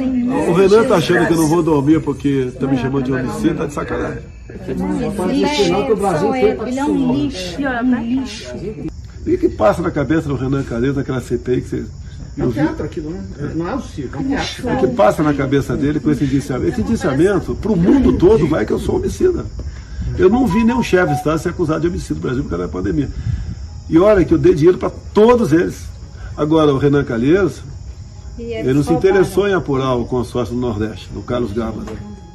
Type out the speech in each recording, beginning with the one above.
O Renan tá achando que eu não vou dormir porque tá me chamando de homicida, tá de sacanagem. Ele é um lixo. E o que passa na cabeça do Renan Calheiros, naquela CPI que você... É um teatro aquilo, né? Não é o circo, é um teatro. O que passa na cabeça dele com esse indiciamento? Esse indiciamento, pro mundo todo, vai que eu sou homicida. Eu não vi nenhum chefe de Estado ser acusado de homicídio no Brasil por causa da pandemia. E olha que eu dei dinheiro para todos eles. Agora, o Renan Calheiros, ele não se interessou em apurar o consórcio do Nordeste, do Carlos Gabas.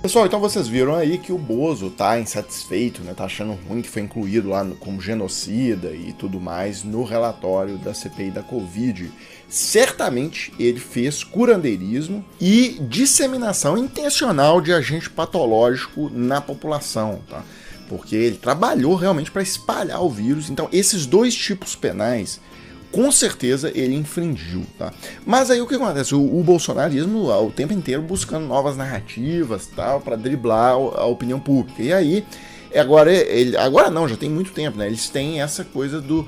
Pessoal, então vocês viram aí que o Bozo tá insatisfeito, né? Tá achando ruim que foi incluído lá como genocida e tudo mais no relatório da CPI da Covid. Certamente ele fez curandeirismo e disseminação intencional de agente patológico na população, tá? Porque ele trabalhou realmente para espalhar o vírus. Então, esses dois tipos penais, com certeza ele infringiu, tá? Mas aí o que acontece? O bolsonarismo o tempo inteiro buscando novas narrativas, tal, para driblar a opinião pública. E aí, agora não, já tem muito tempo, né? Eles têm essa coisa do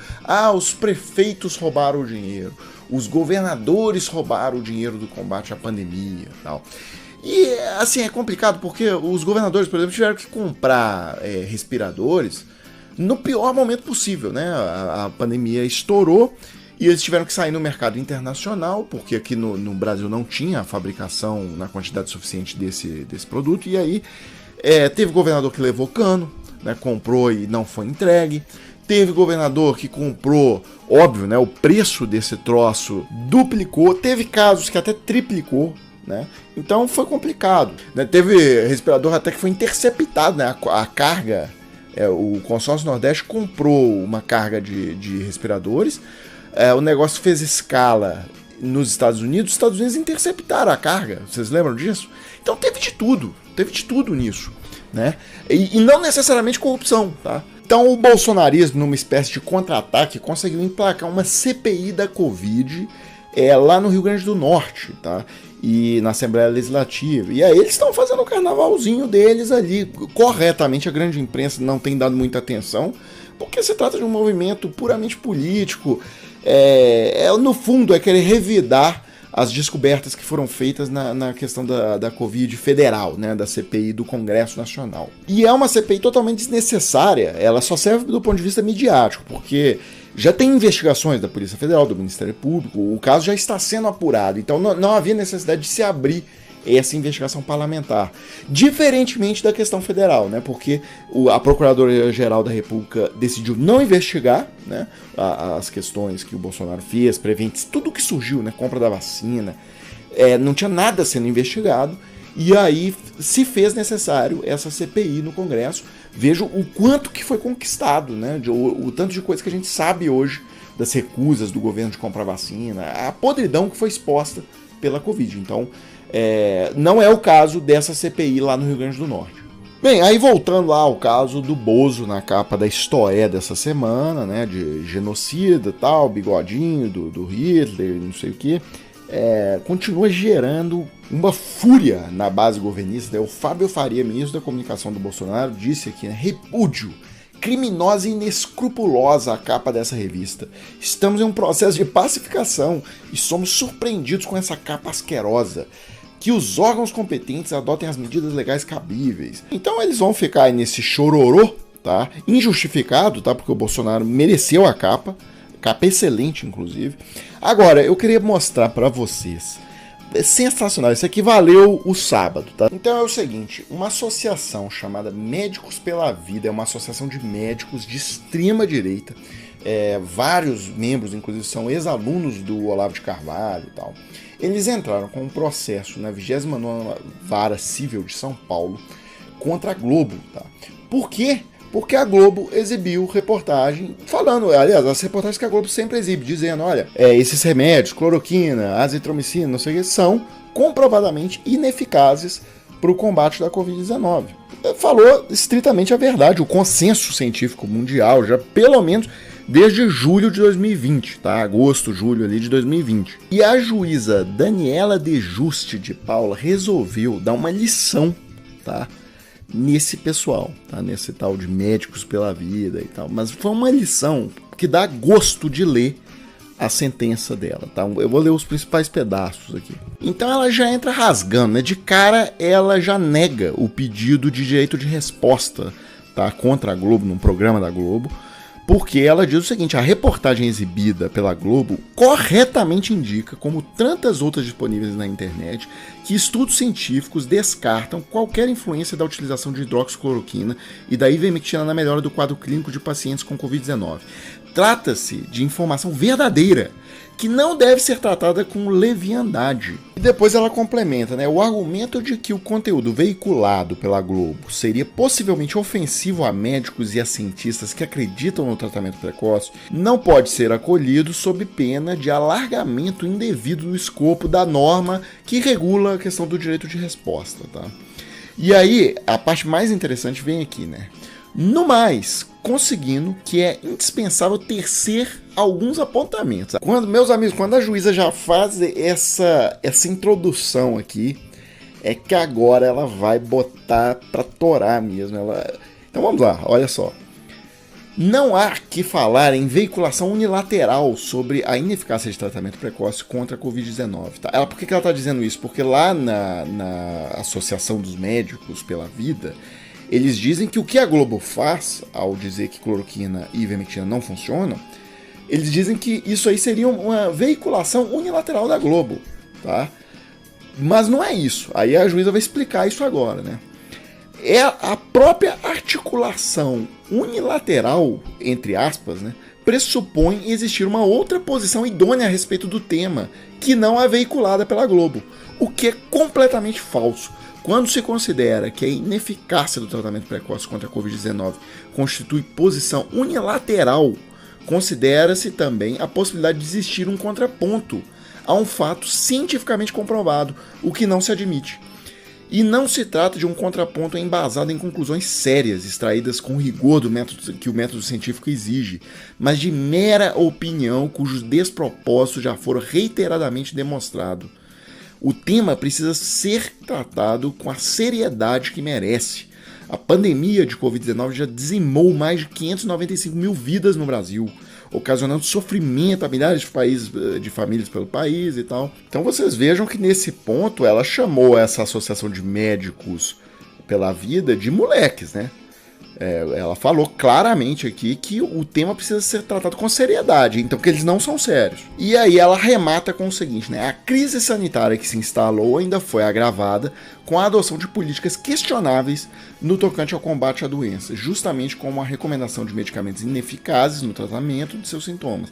os prefeitos roubaram o dinheiro, os governadores roubaram o dinheiro do combate à pandemia, tal. E assim é complicado porque os governadores, por exemplo, tiveram que comprar respiradores no pior momento possível, né? A pandemia estourou e eles tiveram que sair no mercado internacional, porque aqui no Brasil não tinha a fabricação na quantidade suficiente desse produto, e aí teve governador que levou cano, né? Comprou e não foi entregue. Teve governador que comprou, óbvio, né? O preço desse troço duplicou, teve casos que até triplicou, né? Então foi complicado, né? Teve respirador até que foi interceptado, né? A carga... o consórcio Nordeste comprou uma carga de respiradores, o negócio fez escala nos Estados Unidos, os Estados Unidos interceptaram a carga, vocês lembram disso? Então teve de tudo nisso, né? E não necessariamente corrupção, tá? Então o bolsonarismo, numa espécie de contra-ataque, conseguiu emplacar uma CPI da Covid lá no Rio Grande do Norte, tá? E na Assembleia Legislativa. E aí eles estão fazendo o carnavalzinho deles ali. Corretamente, a grande imprensa não tem dado muita atenção, porque se trata de um movimento puramente político. No fundo, é querer revidar as descobertas que foram feitas na questão da Covid federal, né, da CPI do Congresso Nacional. E é uma CPI totalmente desnecessária, ela só serve do ponto de vista midiático, porque já tem investigações da Polícia Federal, do Ministério Público, o caso já está sendo apurado, então não havia necessidade de se abrir essa investigação parlamentar. Diferentemente da questão federal, né? Porque a Procuradoria-Geral da República decidiu não investigar, né, as questões que o Bolsonaro fez, preventes, tudo que surgiu, né? Compra da vacina, não tinha nada sendo investigado, e aí se fez necessário essa CPI no Congresso. Vejo o quanto que foi conquistado, né? O tanto de coisa que a gente sabe hoje das recusas do governo de comprar vacina, a podridão que foi exposta pela Covid. Então, não é o caso dessa CPI lá no Rio Grande do Norte. Bem, aí voltando lá ao caso do Bozo na capa da Stoé dessa semana, né, de genocida e tal, bigodinho do Hitler, não sei o que, continua gerando uma fúria na base governista. O Fábio Faria, ministro da comunicação do Bolsonaro, disse aqui, né, repúdio, criminosa e inescrupulosa a capa dessa revista. Estamos em um processo de pacificação e somos surpreendidos com essa capa asquerosa. Que os órgãos competentes adotem as medidas legais cabíveis. Então eles vão ficar aí nesse chororô, tá? Injustificado, tá? Porque o Bolsonaro mereceu a capa excelente, inclusive. Agora, eu queria mostrar para vocês. É sensacional, isso aqui valeu o sábado, tá? Então é o seguinte, uma associação chamada Médicos pela Vida, é uma associação de médicos de extrema direita. Vários membros, inclusive, são ex-alunos do Olavo de Carvalho e tal. Eles entraram com um processo na 29ª Vara Civil de São Paulo contra a Globo, tá? Por quê? Porque a Globo exibiu reportagem falando, aliás, as reportagens que a Globo sempre exibe, dizendo, olha, esses remédios, cloroquina, azitromicina, não sei o que, são comprovadamente ineficazes para o combate da Covid-19. Falou estritamente a verdade, o consenso científico mundial, já pelo menos desde julho de 2020, tá? Agosto, julho ali de 2020. E a juíza Daniela De Juste de Paula resolveu dar uma lição, tá? Nesse pessoal, tá? Nesse tal de Médicos pela Vida e tal. Mas foi uma lição que dá gosto de ler a sentença dela, tá? Eu vou ler os principais pedaços aqui. Então ela já entra rasgando, né? De cara ela já nega o pedido de direito de resposta, tá? Contra a Globo, num programa da Globo, porque ela diz o seguinte: a reportagem exibida pela Globo corretamente indica, como tantas outras disponíveis na internet, que estudos científicos descartam qualquer influência da utilização de hidroxicloroquina e da ivermectina na melhora do quadro clínico de pacientes com Covid-19. Trata-se de informação verdadeira, que não deve ser tratada com leviandade. E depois ela complementa, né? O argumento de que o conteúdo veiculado pela Globo seria possivelmente ofensivo a médicos e a cientistas que acreditam no tratamento precoce não pode ser acolhido sob pena de alargamento indevido do escopo da norma que regula a questão do direito de resposta, tá? E aí, a parte mais interessante vem aqui, né? No mais, conseguindo que é indispensável tecer alguns apontamentos. Meus amigos, quando a juíza já faz essa introdução aqui, é que agora ela vai botar pra torar mesmo. Então vamos lá, olha só. Não há que falar em veiculação unilateral sobre a ineficácia de tratamento precoce contra a Covid-19. Tá? Por que ela está dizendo isso? Porque lá na Associação dos Médicos pela Vida, eles dizem que o que a Globo faz, ao dizer que cloroquina e ivermectina não funcionam, eles dizem que isso aí seria uma veiculação unilateral da Globo, tá? Mas não é isso. Aí a juíza vai explicar isso agora, né? É a própria articulação unilateral, entre aspas, né, pressupõe existir uma outra posição idônea a respeito do tema, que não é veiculada pela Globo, o que é completamente falso. Quando se considera que a ineficácia do tratamento precoce contra a Covid-19 constitui posição unilateral, considera-se também a possibilidade de existir um contraponto a um fato cientificamente comprovado, o que não se admite. E não se trata de um contraponto embasado em conclusões sérias, extraídas com rigor do método que o método científico exige, mas de mera opinião cujos despropósitos já foram reiteradamente demonstrados. O tema precisa ser tratado com a seriedade que merece. A pandemia de Covid-19 já dizimou mais de 595 mil vidas no Brasil, ocasionando sofrimento a milhares de famílias pelo país e tal. Então vocês vejam que nesse ponto ela chamou essa associação de médicos pela vida de moleques, né? Ela falou claramente aqui que o tema precisa ser tratado com seriedade, então que eles não são sérios. E aí ela remata com o seguinte, né? A crise sanitária que se instalou ainda foi agravada com a adoção de políticas questionáveis no tocante ao combate à doença, justamente como a recomendação de medicamentos ineficazes no tratamento de seus sintomas.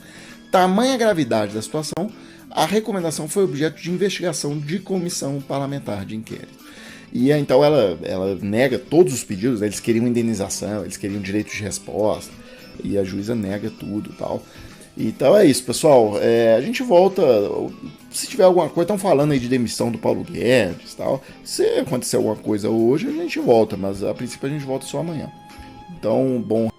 Tamanha a gravidade da situação, a recomendação foi objeto de investigação de comissão parlamentar de inquérito. E então ela nega todos os pedidos, né? Eles queriam indenização, eles queriam direito de resposta, e a juíza nega tudo e tal. Então é isso, pessoal. A gente volta, se tiver alguma coisa, estão falando aí de demissão do Paulo Guedes e tal. Se acontecer alguma coisa hoje, a gente volta, mas a princípio a gente volta só amanhã. Então, bom